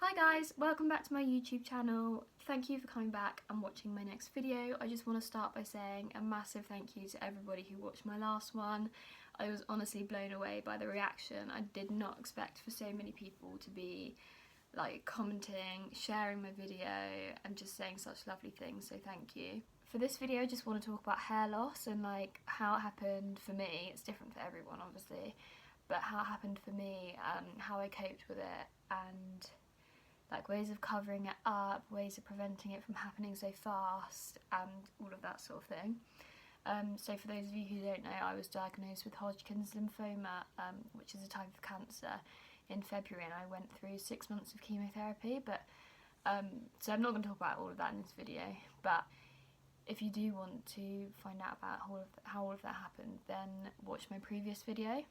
Hi guys, welcome back to my YouTube channel. Thank you for coming back and watching my next video. I just want to start by saying a massive thank you to everybody who watched my last one. I was honestly blown away by the reaction. I did not expect for so many people to be like commenting, sharing my video and just saying such lovely things, so thank you. For this video I just want to talk about hair loss and like how it happened for me. It's different for everyone obviously, but how it happened for me, how I coped with it, and like ways of covering it up, ways of preventing it from happening so fast, and all of that sort of thing. So for those of you who don't know, I was diagnosed with Hodgkin's lymphoma, which is a type of cancer, in February, and I went through 6 months of chemotherapy. But so I'm not going to talk about all of that in this video, but if you do want to find out about how all of that happened, then watch my previous video,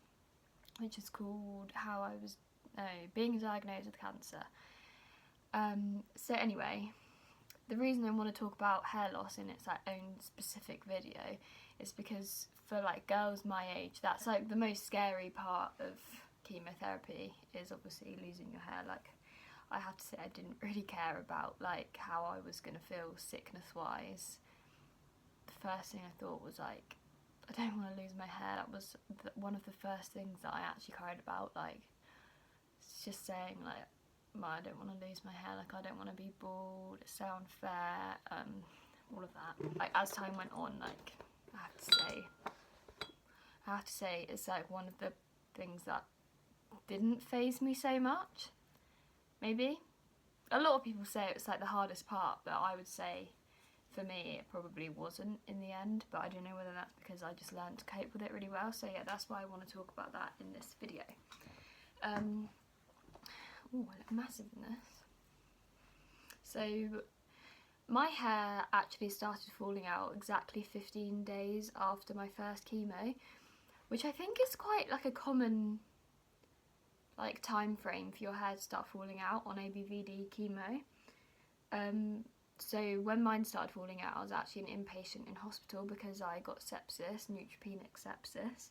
which is called How I Was Being Diagnosed with Cancer. So anyway, the reason I want to talk about hair loss in its like own specific video is because for like girls my age, that's like the most scary part of chemotherapy, is obviously losing your hair. Like, I have to say I didn't really care about like how I was going to feel sickness wise. The first thing I thought was like, I don't want to lose my hair. That was one of the first things that I actually cried about. Like, it's just saying like, I don't want to lose my hair, like I don't want to be bald, it's so unfair, all of that. Like as time went on, like I have to say it's like one of the things that didn't faze me so much. Maybe a lot of people say it's like the hardest part, but I would say for me it probably wasn't in the end. But I don't know whether that's because I just learned to cope with it really well. So yeah, that's why I want to talk about that in this video. Oh, I look massive in this. So my hair actually started falling out exactly 15 days after my first chemo, which I think is quite like a common like time frame for your hair to start falling out on ABVD chemo. So when mine started falling out, I was actually an inpatient in hospital because I got sepsis, neutropenic sepsis.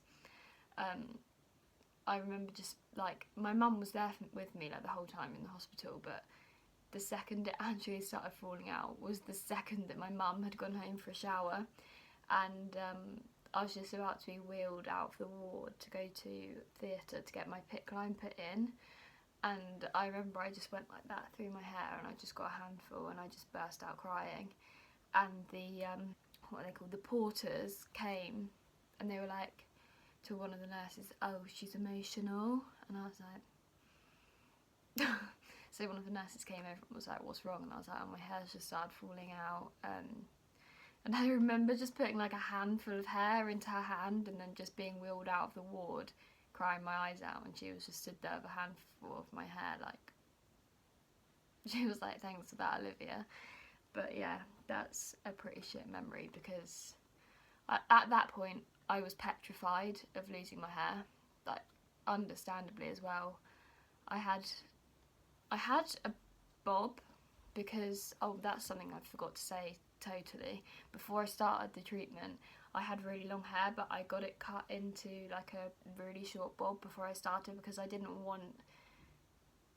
I remember just like my mum was there with me like the whole time in the hospital, but the second it actually started falling out was the second that my mum had gone home for a shower, and I was just about to be wheeled out of the ward to go to theatre to get my PICC line put in, and I remember I just went like that through my hair and I just got a handful and I just burst out crying, and the what are they called, the porters came and they were like to one of the nurses, oh, she's emotional, and I was like so one of the nurses came over and was like, what's wrong? And I was like, oh, my hair's just started falling out, and I remember just putting like a handful of hair into her hand and then just being wheeled out of the ward crying my eyes out, and she was just stood there with a handful of my hair, like she was like, thanks for that, Olivia. But yeah, that's a pretty shit memory because at that point I was petrified of losing my hair, like understandably as well. I had a bob because, oh, that's something I forgot to say totally. Before I started the treatment, I had really long hair, but I got it cut into like a really short bob before I started because I didn't want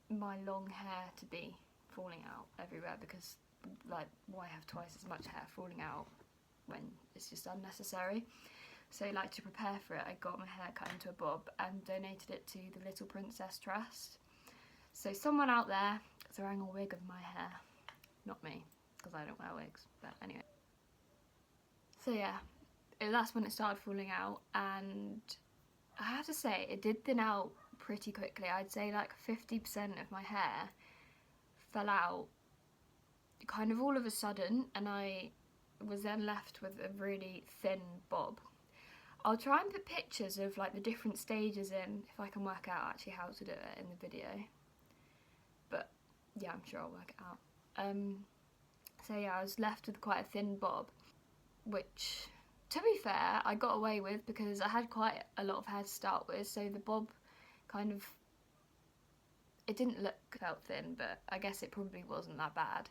my long hair to be falling out everywhere, because like, why have twice as much hair falling out when it's just unnecessary? So like to prepare for it, I got my hair cut into a bob and donated it to the Little Princess Trust. So someone out there is wearing a wig of my hair, not me, because I don't wear wigs, but anyway. So yeah, that's when it started falling out, and I have to say it did thin out pretty quickly. I'd say like 50% of my hair fell out kind of all of a sudden, and I was then left with a really thin bob. I'll try and put pictures of like the different stages in, if I can work out actually how to do it in the video. But yeah, I'm sure I'll work it out. So yeah, I was left with quite a thin bob, which to be fair I got away with because I had quite a lot of hair to start with, so the bob kind of, it didn't look felt thin, but I guess it probably wasn't that bad.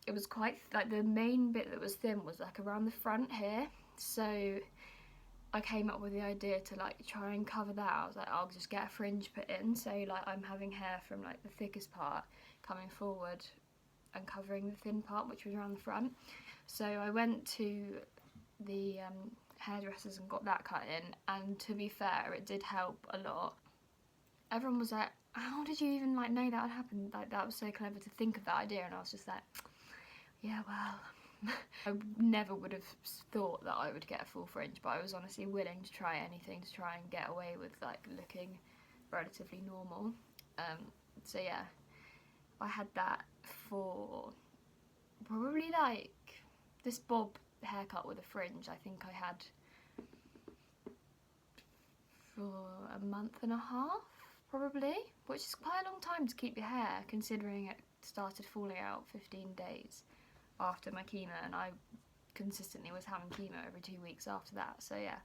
It was quite, like the main bit that was thin was like around the front here, so I came up with the idea to like try and cover that. I was like, I'll just get a fringe put in, so like I'm having hair from like the thickest part coming forward and covering the thin part, which was around the front. So I went to the hairdressers and got that cut in, and to be fair, it did help a lot. Everyone was like, how did you even like know that would happen? Like, that was so clever to think of that idea. And I was just like, yeah, well, I never would have thought that I would get a full fringe, but I was honestly willing to try anything to try and get away with like looking relatively normal. So yeah, I had that for probably like this bob haircut with a fringe. I think I had for a month and a half probably, which is quite a long time to keep your hair considering it started falling out 15 days after my chemo, and I consistently was having chemo every 2 weeks after that. So yeah,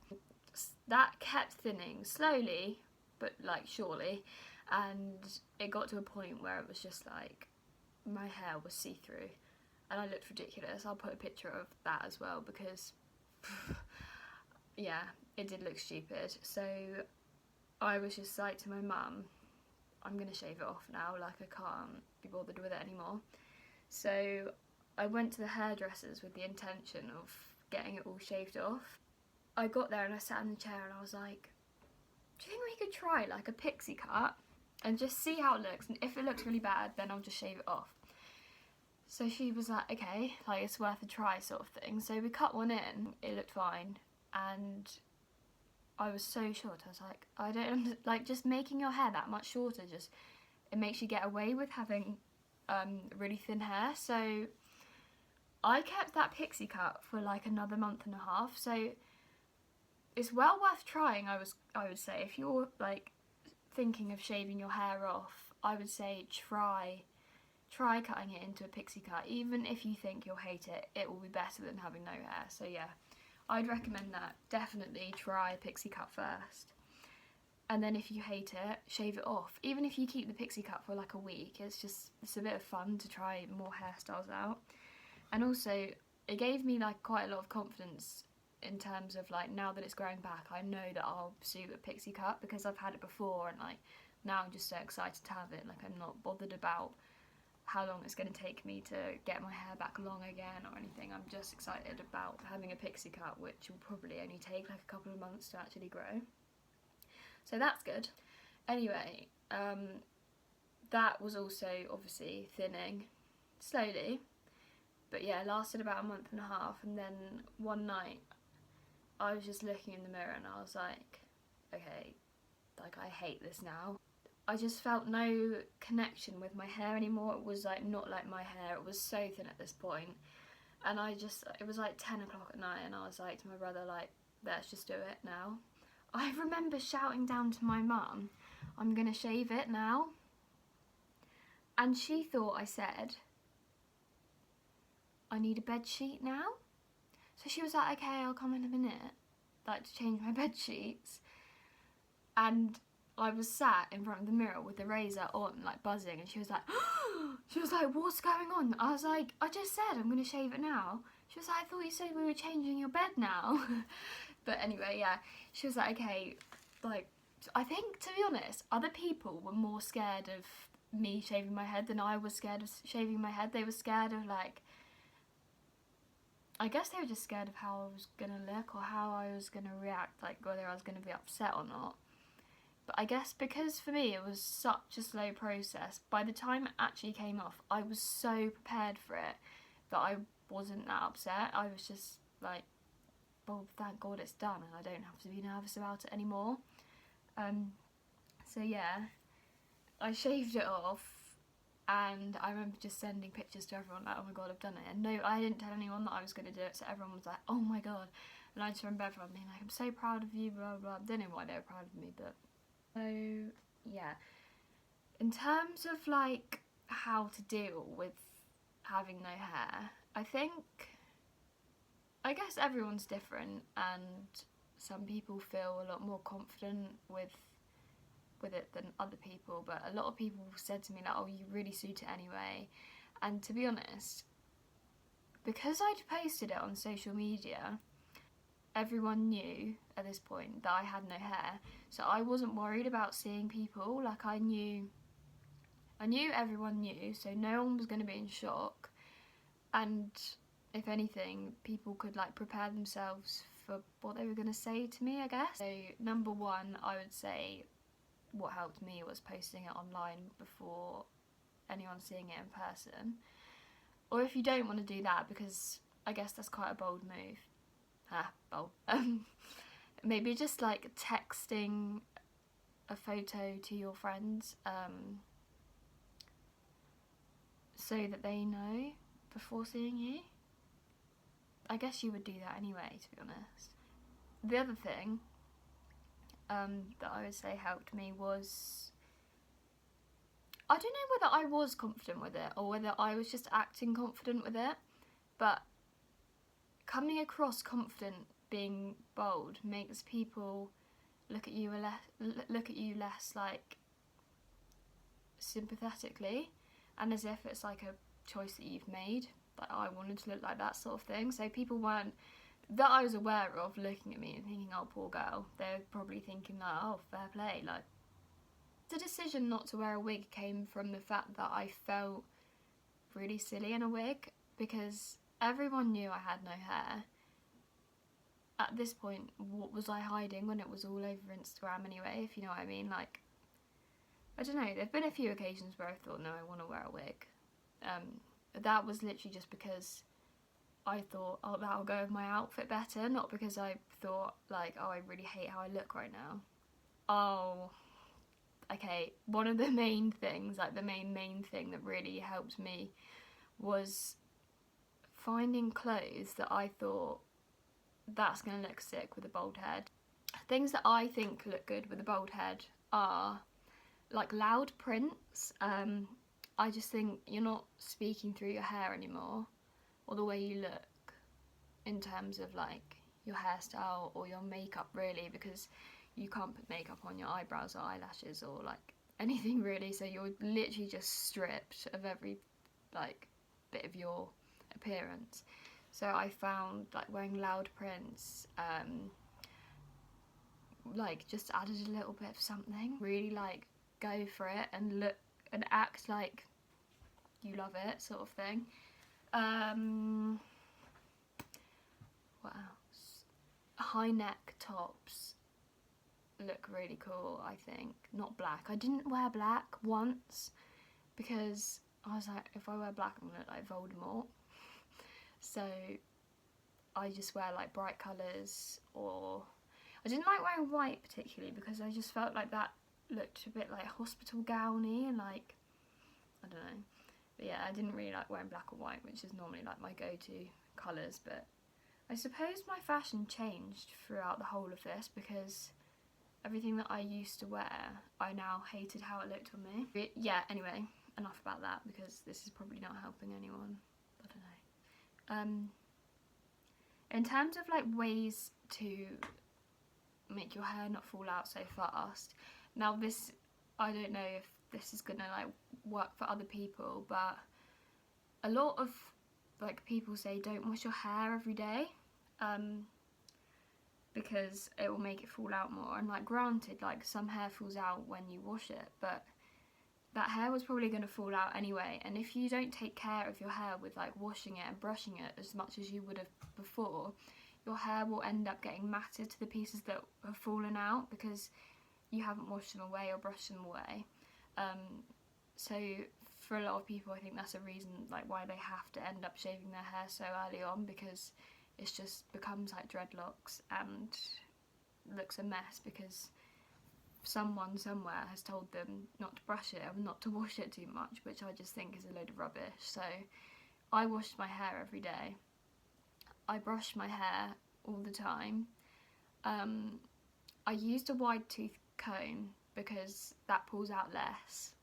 that kept thinning slowly but like surely, and it got to a point where it was just like my hair was see-through and I looked ridiculous. I'll put a picture of that as well because yeah, it did look stupid. So I was just like to my mum, I'm gonna shave it off now, like I can't be bothered with it anymore. So I went to the hairdressers with the intention of getting it all shaved off. I got there and I sat in the chair and I was like, do you think we could try like a pixie cut and just see how it looks, and if it looks really bad then I'll just shave it off. So she was like, okay, like it's worth a try sort of thing. So we cut one in, it looked fine, and I was so short. I was like, I don't, like just making your hair that much shorter, just, it makes you get away with having really thin hair. So I kept that pixie cut for like another month and a half. So it's well worth trying, I would say. If you're like thinking of shaving your hair off, I would say try cutting it into a pixie cut. Even if you think you'll hate it, it will be better than having no hair. So yeah, I'd recommend that. Definitely try a pixie cut first, and then if you hate it, shave it off. Even if you keep the pixie cut for like a week, it's a bit of fun to try more hairstyles out. And also it gave me like quite a lot of confidence in terms of like, now that it's growing back, I know that I'll suit a pixie cut because I've had it before, and like now I'm just so excited to have it. Like I'm not bothered about how long it's going to take me to get my hair back long again or anything. I'm just excited about having a pixie cut, which will probably only take like a couple of months to actually grow. So that's good. Anyway, that was also obviously thinning slowly, but yeah, it lasted about a month and a half. And then one night I was just looking in the mirror and I was like, okay, like I hate this now. I just felt no connection with my hair anymore. It was like not like my hair. It was so thin at this point. And it was like 10 o'clock at night and I was like to my brother, like, let's just do it now. I remember shouting down to my mum, I'm gonna shave it now. And she thought I said, I need a bed sheet now. So she was like, okay, I'll come in a minute, like to change my bed sheets. And I was sat in front of the mirror with the razor on, like buzzing, and she was like, what's going on? I was like, I just said I'm gonna shave it now. She was like, I thought you said we were changing your bed now. But anyway, yeah, she was like, okay, like, I think, to be honest, other people were more scared of me shaving my head than I was scared of shaving my head. They were scared of like, I guess they were just scared of how I was gonna look or how I was gonna react, like whether I was gonna be upset or not. But I guess because for me it was such a slow process, by the time it actually came off, I was so prepared for it that I wasn't that upset. I was just like, well, thank God it's done and I don't have to be nervous about it anymore. So yeah, I shaved it off and I remember just sending pictures to everyone like, oh my God, I've done it. And no, I didn't tell anyone that I was going to do it, so everyone was like, oh my God. And I just remember everyone being like, I'm so proud of you, blah, blah. I don't know why they were proud of me, but... So, yeah. In terms of, like, how to deal with having no hair, I guess everyone's different, and some people feel a lot more confident with it than other people, but a lot of people said to me like, oh, you really suit it anyway. And to be honest, because I'd posted it on social media everyone knew at this point that I had no hair, so I wasn't worried about seeing people. Like, I knew everyone knew, so no one was going to be in shock, and if anything, people could like prepare themselves for what they were going to say to me, I guess. So number one, I would say what helped me was posting it online before anyone seeing it in person. Or if you don't want to do that, because I guess that's quite a bold move. Bold. Maybe just like texting a photo to your friends, so that they know before seeing you. I guess you would do that anyway, to be honest. The other thing that I would say helped me was, I don't know whether I was confident with it or whether I was just acting confident with it, but coming across confident, being bold, makes people look at you less like sympathetically, and as if it's like a choice that you've made. Like, I wanted to look like that sort of thing. So people weren't, that I was aware of, looking at me and thinking, oh, poor girl. They're probably thinking like, oh, fair play. Like, the decision not to wear a wig came from the fact that I felt really silly in a wig, because everyone knew I had no hair. At this point, what was I hiding when it was all over Instagram anyway, if you know what I mean? Like, I don't know, there've been a few occasions where I thought, no, I want to wear a wig. That was literally just because I thought, oh, that'll go with my outfit better, not because I thought, like, oh, I really hate how I look right now. Oh, okay, one of the main things, like the main thing that really helped me was finding clothes that I thought, that's going to look sick with a bald head. Things that I think look good with a bald head are like loud prints. I just think you're not speaking through your hair anymore, or the way you look, in terms of like your hairstyle or your makeup, really, because you can't put makeup on your eyebrows or eyelashes or like anything really, so you're literally just stripped of every like bit of your appearance. So I found like wearing loud prints, like just added a little bit of something. Really like go for it and look and act like you love it, sort of thing. What else? High neck tops look really cool, I think. Not black. I didn't wear black once because I was like, if I wear black, I'm gonna look like Voldemort. So I just wear like bright colours, or I didn't like wearing white particularly because I just felt like that looked a bit like hospital gowny and like, I don't know. But yeah, I didn't really like wearing black or white, which is normally like my go-to colours, but I suppose my fashion changed throughout the whole of this because everything that I used to wear, I now hated how it looked on me. But yeah, anyway, enough about that because this is probably not helping anyone. I don't know. In terms of like ways to make your hair not fall out so fast, now this, I don't know if this is gonna like work for other people, but a lot of like people say don't wash your hair every day, because it will make it fall out more. And like, granted, like some hair falls out when you wash it, but that hair was probably going to fall out anyway, and if you don't take care of your hair with like washing it and brushing it as much as you would have before, your hair will end up getting matted to the pieces that have fallen out because you haven't washed them away or brushed them away. So for a lot of people, I think that's a reason like why they have to end up shaving their hair so early on, because it just becomes like dreadlocks and looks a mess because someone somewhere has told them not to brush it and not to wash it too much, which I just think is a load of rubbish. So I washed my hair every day. I brush my hair all the time. I used a wide tooth comb because that pulls out less.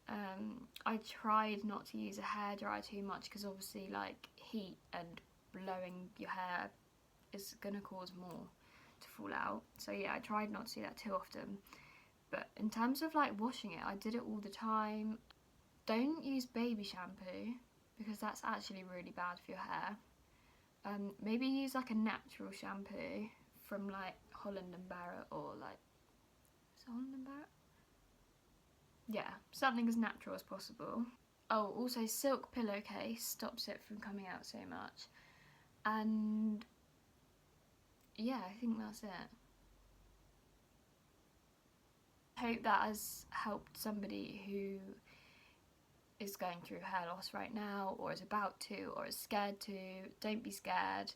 I tried not to use a hairdryer too much because obviously like heat and blowing your hair is gonna cause more to fall out. So yeah, I tried not to do that too often. But in terms of like washing it, I did it all the time. Don't use baby shampoo because that's actually really bad for your hair. Maybe use like a natural shampoo from like Holland and Barrett, or like, is it Holland and Barrett? Yeah, something as natural as possible. Oh, also silk pillowcase stops it from coming out so much. And yeah, I think that's it. Hope that has helped somebody who is going through hair loss right now, or is about to, or is scared to. Don't be scared.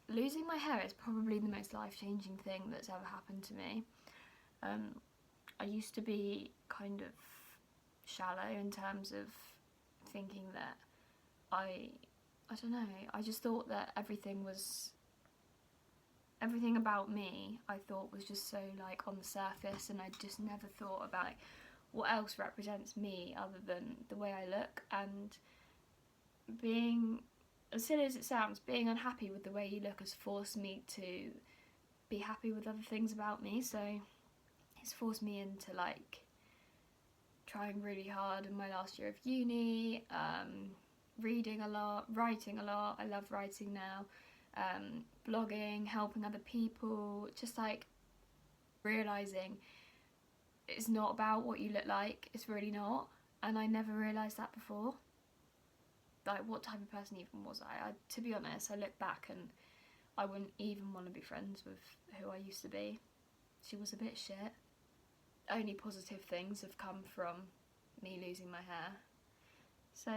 Losing my hair is probably the most life-changing thing that's ever happened to me. I used to be kind of shallow in terms of thinking that I don't know, I just thought that everything about me I thought was just so like on the surface, and I just never thought about like, what else represents me other than the way I look. And being, as silly as it sounds, being unhappy with the way you look has forced me to be happy with other things about me. So it's forced me into like trying really hard in my last year of uni, reading a lot, writing a lot. I love writing now. Blogging, helping other people, just like realising it's not about what you look like, it's really not. And I never realised that before. Like, what type of person even was I? To be honest, I look back and I wouldn't even want to be friends with who I used to be. She was a bit shit. Only positive things have come from me losing my hair. So,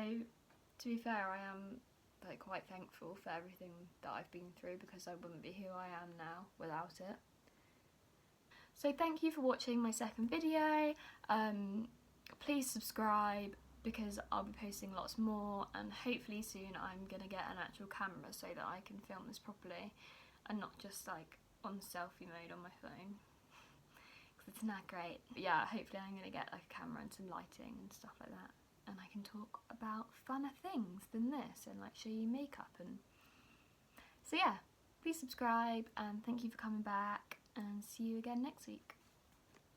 to be fair, I am like quite thankful for everything that I've been through, because I wouldn't be who I am now without it. So thank you for watching my second video. Please subscribe, because I'll be posting lots more, and hopefully soon I'm gonna get an actual camera so that I can film this properly and not just like on selfie mode on my phone, because it's not great. But yeah, hopefully I'm gonna get like a camera and some lighting and stuff like that, and I can talk about funner things than this and like show you makeup. And so yeah, please subscribe, and thank you for coming back, and see you again next week.